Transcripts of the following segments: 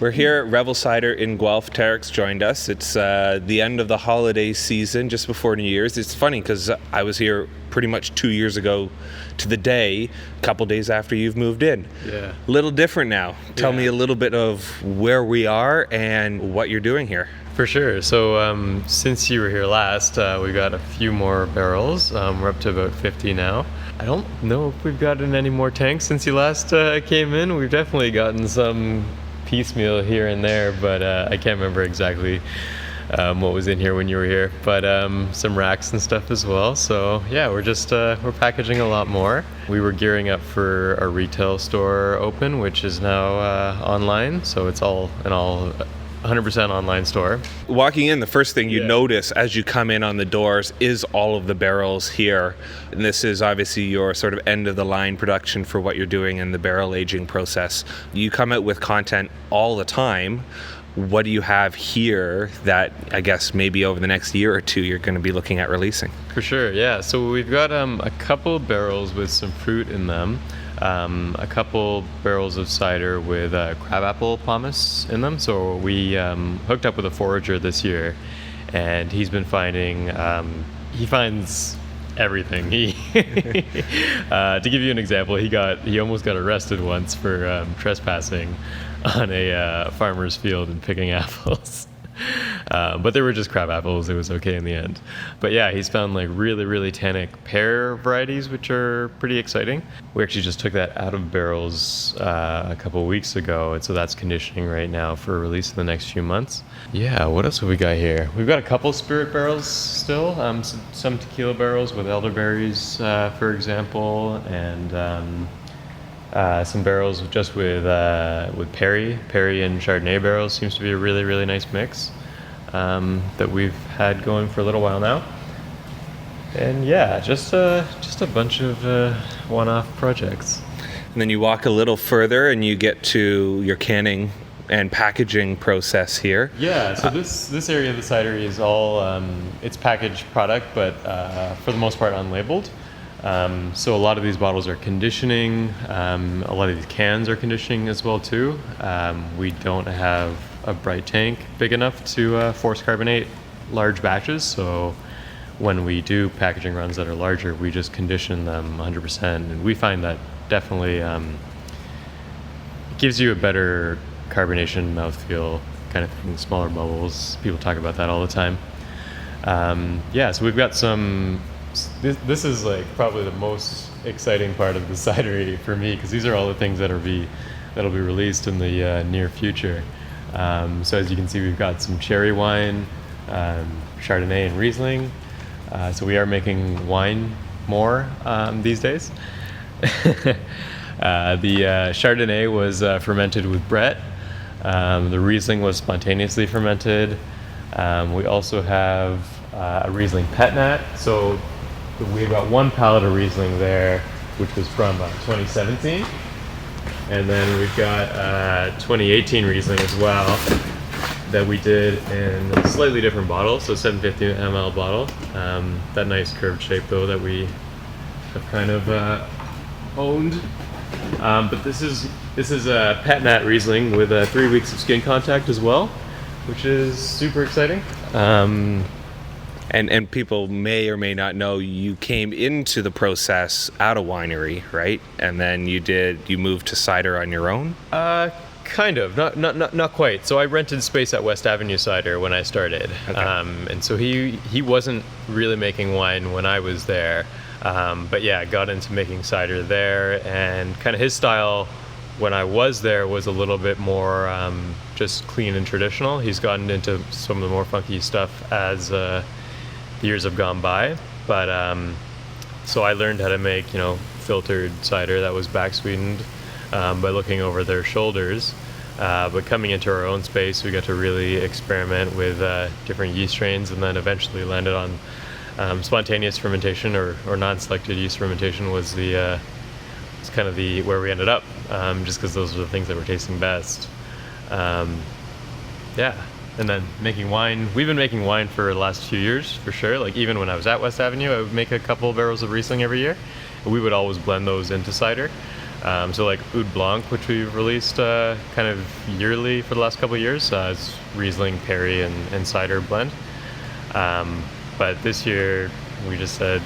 We're here at Revel Cider in Guelph. Tarek's joined us. It's the end of the holiday season, just before New Year's. It's funny because I was here pretty much 2 years ago to the day, a couple days after you've moved in. Yeah. A little different now. Tell me a little bit of where we are and what you're doing here. For sure. So since you were here last, we got a few more barrels. We're up to about 50 now. I don't know if we've gotten any more tanks since you last came in. We've definitely gotten some piecemeal here and there, but I can't remember exactly what was in here when you were here, but some racks and stuff as well. So yeah, we're just we're packaging a lot more. We were gearing up for our retail store open, which is now online, so it's all 100% online store. Walking in, the first thing you notice as you come in on the doors is all of the barrels here. And this is obviously your sort of end of the line production for what you're doing in the barrel aging process. You come out with content all the time. What do you have here that I guess maybe over the next year or two you're going to be looking at releasing? For sure, yeah. So we've got a couple barrels with some fruit in them. A couple barrels of cider with crabapple pomace in them. So we hooked up with a forager this year, and he's been finding, he finds everything. He, to give you an example, he almost got arrested once for trespassing on a farmer's field and picking apples. But they were just crab apples. It was okay in the end. But yeah, he's found like really, really tannic pear varieties, which are pretty exciting. We actually just took that out of barrels a couple weeks ago, and so that's conditioning right now for release in the next few months. Yeah, what else have we got here? We've got a couple spirit barrels still, some tequila barrels with elderberries, for example, and some barrels just with Perry and Chardonnay barrels. Seems to be a really, really nice mix that we've had going for a little while now. And yeah, just a bunch of one-off projects. And then you walk a little further and you get to your canning and packaging process here. Yeah, so this area of the cidery is all it's packaged product, but for the most part unlabeled. So a lot of these bottles are conditioning. A lot of these cans are conditioning as well too. We don't have a bright tank big enough to force carbonate large batches. So when we do packaging runs that are larger, we just condition them 100%. And we find that definitely gives you a better carbonation mouthfeel kind of thing, smaller bubbles. People talk about that all the time. Yeah, so we've got some. This is like probably the most exciting part of the cidery for me, because these are all the things that'll be released in the near future. So as you can see, we've got some cherry wine, Chardonnay and Riesling. So we are making wine more these days. The Chardonnay was fermented with Brett. The Riesling was spontaneously fermented. We also have a Riesling pet nat. So we've got one pallet of Riesling there, which was from 2017. And then we've got 2018 Riesling as well that we did in a slightly different bottle, so 750 ml bottle. That nice curved shape though that we have kind of owned. But this is a pet nat Riesling with 3 weeks of skin contact as well, which is super exciting. And people may or may not know you came into the process at a winery, right? And then you moved to cider on your own? Kind of, not quite. So I rented space at West Avenue Cider when I started. Okay. And so he wasn't really making wine when I was there. But yeah, got into making cider there, and kind of his style when I was there was a little bit more just clean and traditional. He's gotten into some of the more funky stuff as years have gone by, but so I learned how to make filtered cider that was back sweetened by looking over their shoulders. But coming into our own space, we got to really experiment with different yeast strains, and then eventually landed on spontaneous fermentation or non-selected yeast fermentation was it's kind of where we ended up, just because those were the things that were tasting best. Yeah. And then making wine. We've been making wine for the last few years, for sure. Like even when I was at West Avenue, I would make a couple barrels of Riesling every year. We would always blend those into cider. So like Oud Blanc, which we've released kind of yearly for the last couple of years. It's Riesling, Perry, and cider blend. But this year we just said,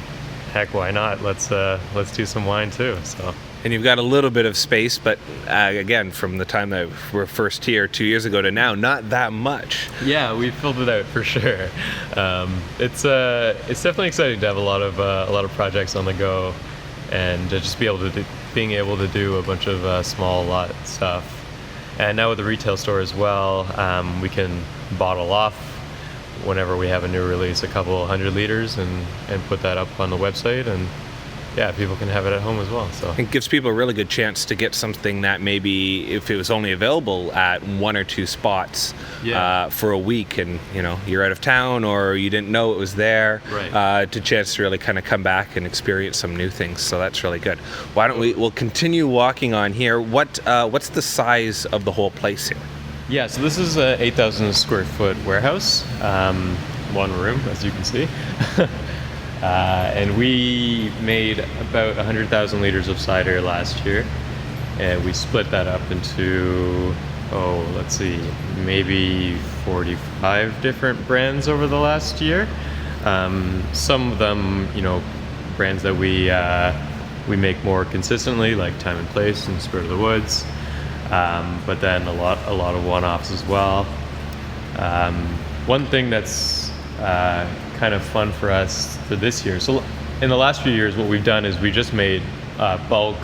heck, why not? Let's do some wine too. So. And you've got a little bit of space, but again, from the time that we're first here 2 years ago to now, not that much. Yeah, we filled it out for sure. It's definitely exciting to have a lot of projects on the go, and to just being able to do a bunch of small lot stuff. And now with the retail store as well, we can bottle off whenever we have a new release, a couple 100 liters, and put that up on the website, and yeah, people can have it at home as well. So it gives people a really good chance to get something that maybe if it was only available at one or two spots for a week, and you're out of town or you didn't know it was there, right. To chance to really kind of come back and experience some new things. So that's really good. Why don't we'll continue walking on here. What's the size of the whole place here? Yeah, so this is a 8,000 square foot warehouse, one room, as you can see. And we made about 100,000 liters of cider last year, and we split that up into, maybe 45 different brands over the last year. Some of them, brands that we make more consistently, like Time and Place and Spirit of the Woods, but then a lot of one-offs as well. One thing that's kind of fun for us for this year. So in the last few years, what we've done is we just made bulk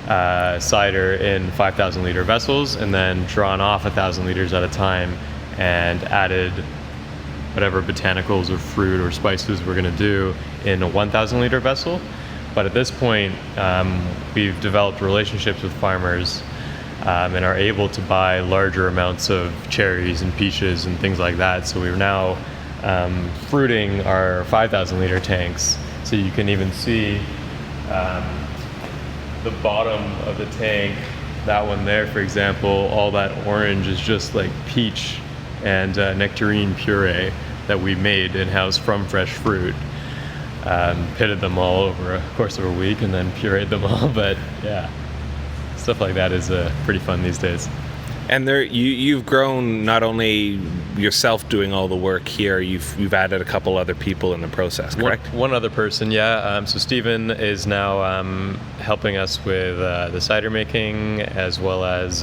cider in 5,000 liter vessels, and then drawn off 1,000 liters at a time, and added whatever botanicals or fruit or spices we're going to do in a 1,000 liter vessel. But at this point, we've developed relationships with farmers, and are able to buy larger amounts of cherries and peaches and things like that. So we're now fruiting our 5,000 liter tanks, so you can even see the bottom of the tank. That one there, for example, all that orange is just like peach and nectarine puree that we made in-house from fresh fruit. Pitted them all over a course of a week and then pureed them all. But yeah, stuff like that is pretty fun these days. And you've grown not only yourself doing all the work here, you've added a couple other people in the process, correct? One other person, yeah. So Stephen is now helping us with the cider making as well as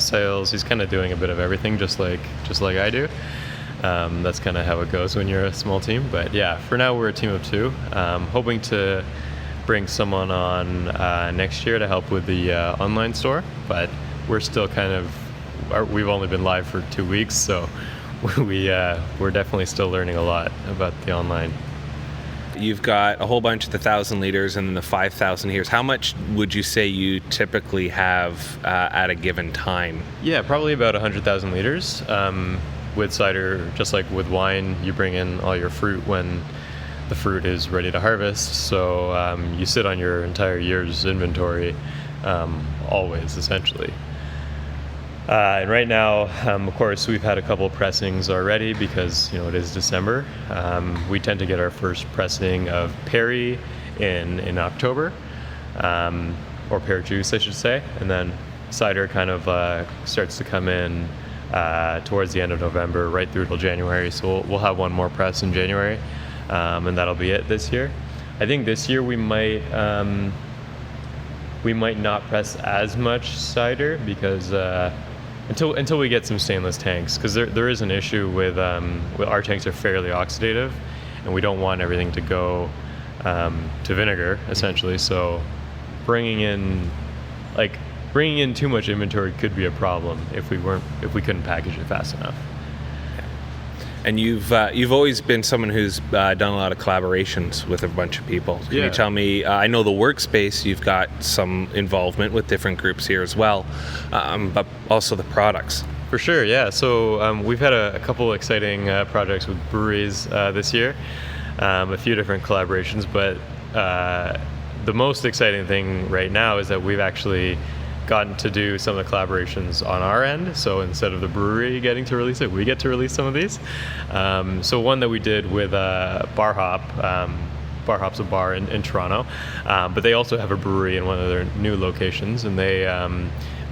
sales. He's kind of doing a bit of everything, just like I do. That's kind of how it goes when you're a small team. But yeah, for now we're a team of two. Hoping to bring someone on next year to help with the online store, but we're still we've only been live for 2 weeks, so we're definitely still learning a lot about the online. You've got a whole bunch of the 1,000 liters and then the 5,000 liters. How much would you say you typically have at a given time? Yeah, probably about 100,000 liters. With cider, just like with wine, you bring in all your fruit when the fruit is ready to harvest. So you sit on your entire year's inventory, always, essentially. And right now, of course, we've had a couple of pressings already because it is December. We tend to get our first pressing of Perry in October, or pear juice, I should say, and then cider kind of starts to come in towards the end of November, right through till January. So we'll have one more press in January, and that'll be it this year. I think this year we might not press as much cider because until we get some stainless tanks, because there is an issue with our tanks are fairly oxidative, and we don't want everything to go to vinegar essentially. So bringing in too much inventory could be a problem if we couldn't package it fast enough. And you've always been someone who's done a lot of collaborations with a bunch of people. Can you tell me? I know the workspace. You've got some involvement with different groups here as well, but also the products. For sure, yeah. So we've had a couple exciting projects with breweries this year, a few different collaborations. But the most exciting thing right now is that we've actually gotten to do some of the collaborations on our end. So instead of the brewery getting to release it, we get to release some of these. So one that we did with Bar Hop, Bar Hops a Bar in Toronto, but they also have a brewery in one of their new locations, and they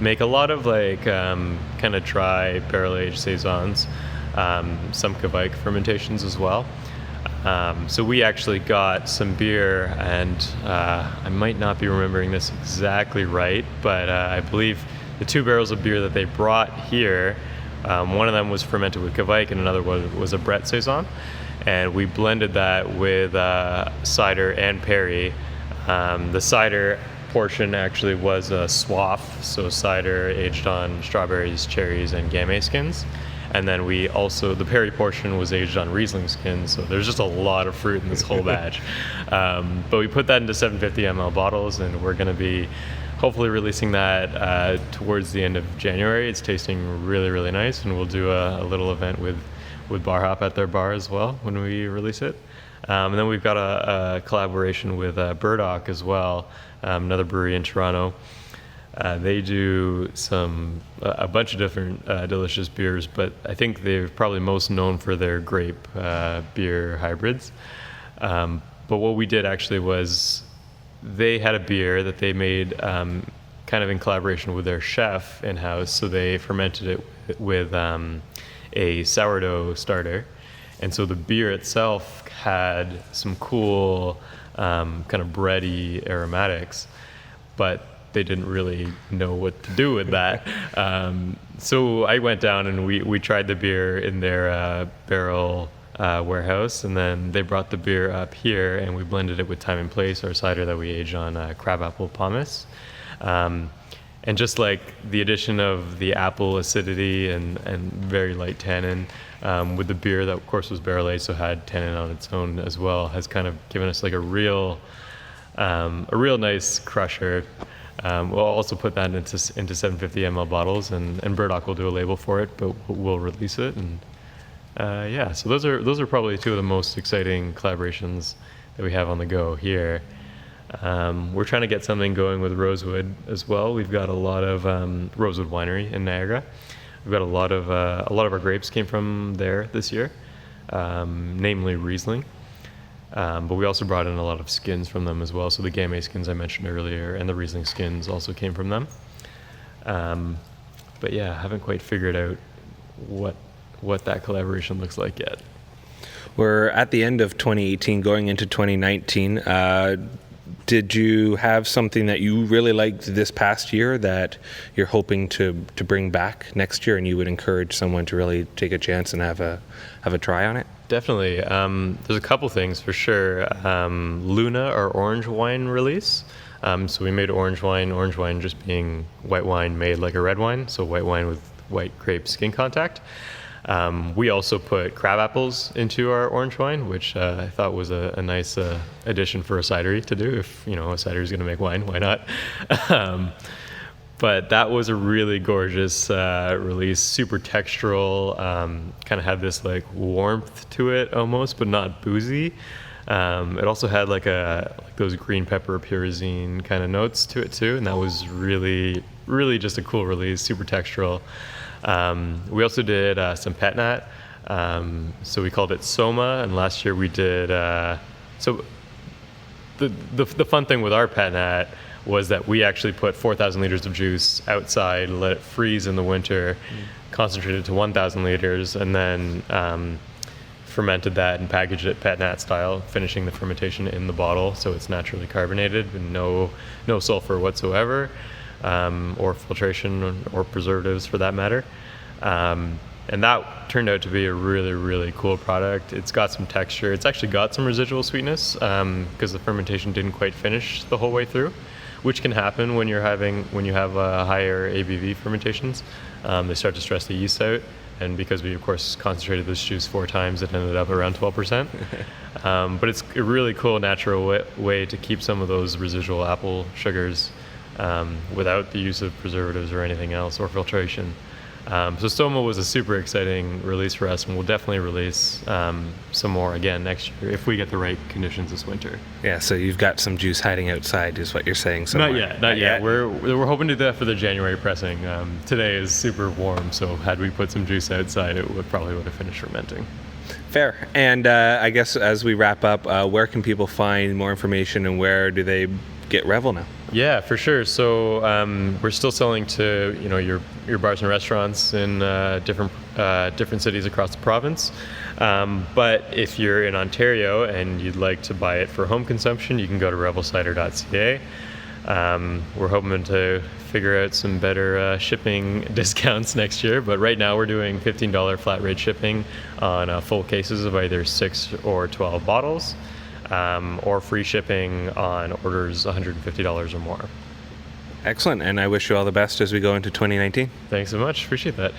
make a lot of like kind of dry barrel-aged saisons, some Kvike fermentations as well. So we actually got some beer, and I might not be remembering this exactly right, but I believe the 2 barrels of beer that they brought here, one of them was fermented with Kvike and another was a Brett Saison. And we blended that with cider and perry. The cider portion actually was a swaff, so cider aged on strawberries, cherries, and gamay skins. And then the perry portion was aged on Riesling skins, so there's just a lot of fruit in this whole batch. But we put that into 750 ml bottles, and we're going to be hopefully releasing that towards the end of January. It's tasting really, really nice, and we'll do a little event with Bar Hop at their bar as well when we release it. And then we've got a collaboration with Burdock as well, another brewery in Toronto. They do a bunch of different delicious beers, but I think they're probably most known for their grape beer hybrids. But what we did actually was they had a beer that they made kind of in collaboration with their chef in-house, so they fermented it with a sourdough starter, and so the beer itself had some cool kind of bready aromatics, but they didn't really know what to do with that. So I went down and we tried the beer in their barrel warehouse, and then they brought the beer up here and we blended it with Time and Place, our cider that we aged on crabapple pomace. And just like the addition of the apple acidity and very light tannin with the beer that of course was barrel aged, so had tannin on its own as well, has kind of given us like a real nice crusher. We'll also put that into 750 ml bottles, and Burdock will do a label for it, but we'll release it. And so those are probably 2 of the most exciting collaborations that we have on the go here. We're trying to get something going with Rosewood as well. We've got a lot of Rosewood Winery in Niagara. We've got a lot of our grapes came from there this year, namely Riesling. But we also brought in a lot of skins from them as well. So the gamay skins I mentioned earlier and the Riesling skins also came from them. But yeah, I haven't quite figured out what that collaboration looks like yet. We're at the end of 2018, going into 2019. Did you have something that you really liked this past year that you're hoping to bring back next year, and you would encourage someone to really take a chance and have a try on it? Definitely. There's a couple things for sure. Luna, our orange wine release. So we made orange wine just being white wine made like a red wine, so white wine with white grape skin contact. We also put crab apples into our orange wine, which I thought was a nice addition for a cidery to do. If a cidery is going to make wine, why not? But that was a really gorgeous release, super textural, kind of had this like warmth to it almost, but not boozy. It also had like those green pepper pyrazine kind of notes to it too, and that was really, really just a cool release, super textural. We also did some pet nat, so we called it Soma, and last year we did. So the fun thing with our pet nat was that we actually put 4,000 liters of juice outside, let it freeze in the winter, concentrated to 1,000 liters, and then fermented that and packaged it pet nat style, finishing the fermentation in the bottle so it's naturally carbonated with no sulfur whatsoever, or filtration or preservatives for that matter. And that turned out to be a really, really cool product. It's got some texture. It's actually got some residual sweetness because the fermentation didn't quite finish the whole way through, which can happen when you have higher ABV fermentations. They start to stress the yeast out, and because we of course concentrated this juice 4 times, it ended up around 12%. But it's a really cool natural way to keep some of those residual apple sugars without the use of preservatives or anything else or filtration. So Soma was a super exciting release for us, and we'll definitely release some more again next year if we get the right conditions this winter. Yeah, so you've got some juice hiding outside is what you're saying somewhere. Not yet. We're hoping to do that for the January pressing. Today is super warm, so had we put some juice outside, it probably would have finished fermenting. Fair. And I guess as we wrap up, where can people find more information and where do they get Revel now? Yeah, for sure. So we're still selling to your bars and restaurants in different cities across the province. But if you're in Ontario and you'd like to buy it for home consumption, you can go to revelcider.ca. We're hoping to figure out some better shipping discounts next year, but right now we're doing $15 flat rate shipping on full cases of either 6 or 12 bottles, or free shipping on orders $150 or more. Excellent, and I wish you all the best as we go into 2019. Thanks so much. Appreciate that.